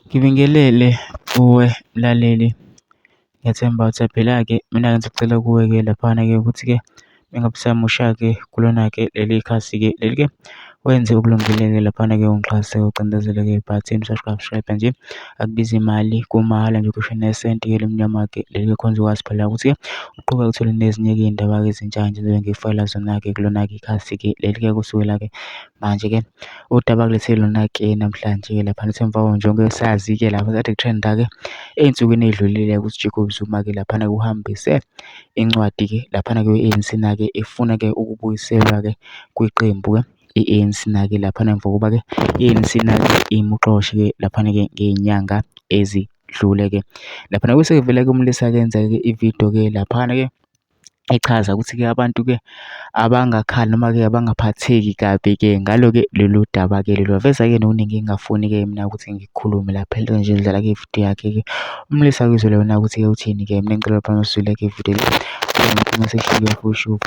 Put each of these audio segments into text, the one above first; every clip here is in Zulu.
Ngibingelele kuwe mlaleli, ngiyathemba uthaphela-ke. Mina-ke ngisacela kuwe-ke laphana-ke ukuthi-ke mengabe usamusha-ke kulona-ke leli khasi-ke leli-ke wenze okulungile-ke laphana-ke ungixhase ucindezele-ke ibhathini subscribe nje. Akubizi imali, kumahhala nje ukhishwa nesenti-ke elimnyama-ke leli-ke khona uzokwazi phela ukuthi-ke uqhubeke uthole nezinye-ke iy'ndaba-ke ezintsha nje zobe ngifakela zona-ke kulona-ke ikhasi-ke leli-ke kusukela-ke manje-ke udaba kulethele lona-ke namhlanje-ke laphana esemva njongo sazi-ke lapha kade kutrenda-ke ey'nsukwini ey'dlulile ukuthi uJacob Zuma-ke laphana kuhambise incwadi-ke laphana-ke we-ANC na-ke efuna-ke ukubuyiselwa-ke kwiqembu-ke i-ANC na-ke laphana emva kokuba-ke i-ANC na-ke imuxoshe-ke laphana-ke ngey'nyanga ezidlule-ke. Laphana kuysekuvela-ke umlisa-ke enza-ke ividiyo-ke laphana-ke echaza ukuthi-ke abantu-ke abangakhali noma-ke abangaphatheki kabi-ke ngalo-ke lolu daba-ke lelo. Waveza-ke nokuningi engingafuni-ke mina ukuthi ngikukhulume lapha nje ngidlala-ke ividiyo yakhe-ke umlisa kwizwe lona ukuthi-ke uthini-ke. Mina ngicela lapha masizwile-ke ividiyo le maseshiya kusho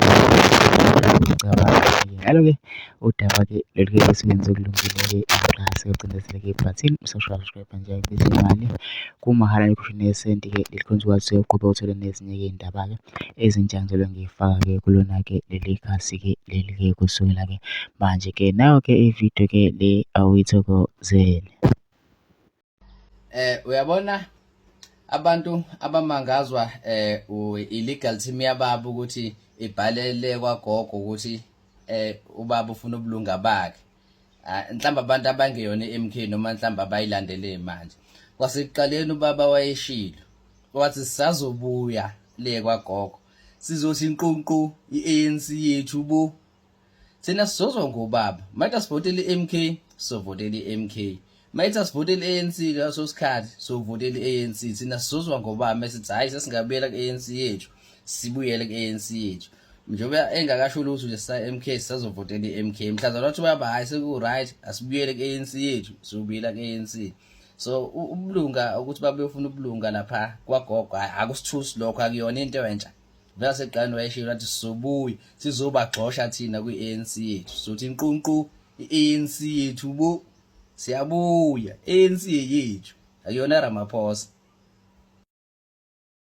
ngalo-ke udaba-ke lolu-ke esebenze okulungile-ke ngixhase ucindezeleke ibhathini subscribe nje akubizi imali kumahhala nje ukhishwa nesenti-ke likhona ukwazi uqhubeka uthole nezinye-ke iy'ndaba-ke ezintsha ngizobe ngiyifaka-ke kulona-ke leli khasi-ke leli-ke kusukela-ke manje-ke nayo-ke ividiyo-ke le awuyithokozele. Uyabona abantu abamangazwa illegal team yababa ukuthi ibhalele kwagogo ukuthi ubaba ufuna ubulunga bakhe. Mhlawumbe abantu abangeyona i-MK noma mhlawumbe abayilandele manje. Kwasekuqaleni ubaba wayeshilo wathi sisazobuya le kwagogo sizothi inqunqu i-ANC yethu bo. Thina sizozwa ngobaba. Mayithi asivotele i-MK sovotela i-MK. Mayithi asivotele i-ANC ngaso sikhathi sovotela i-ANC. Thina sizozwa ngobaba mesithi hayi sesingabuyela ku-ANC yethu sibuyele ku-ANC yethu. Njengoba engakasho lutho nje MK sisazovotela i-MK. Mhlazana wathi ubaba hayi seku-right asibuyele ku-ANC yethu sobuyela ku-ANC. So ubulunga ukuthi babefuna ubulunga lapha kwagogo akusithusi lokho akuyona into entsha. Vela seqani wayeshilo wathi sizobuya sizobagxosha thina kwi-ANC yethu. Sothi inqunqu i-ANC yethu bo siyabuya ANC yethu akuyona Ramaphosa.